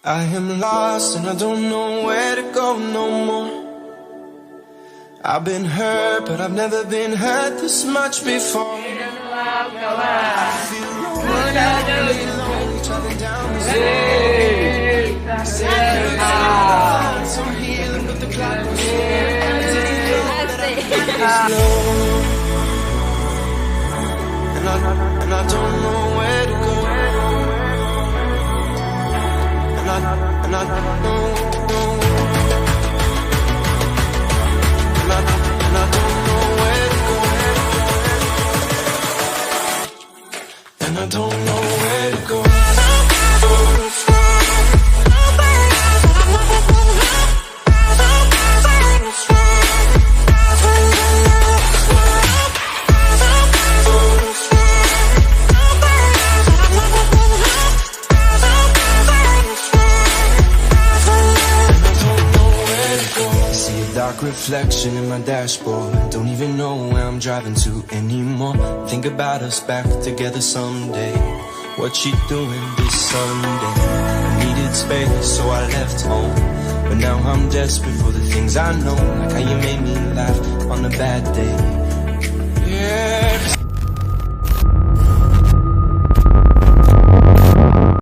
I am lost and I don't know where to go no more. I've been hurt, but I've never been hurt this much before. I feel lonely, traveling down this road. So I'm here, look at the clock. And I don't know where to go. And I don't know. And I don't know where to go. And I don't know where to go. Dark reflection in my dashboard. Don't even know where I'm driving to anymore. Think about us back together someday. What she doing this Sunday? I needed space, so I left home. But now I'm desperate for the things I know. Like how you made me laugh on a bad day. Yeah.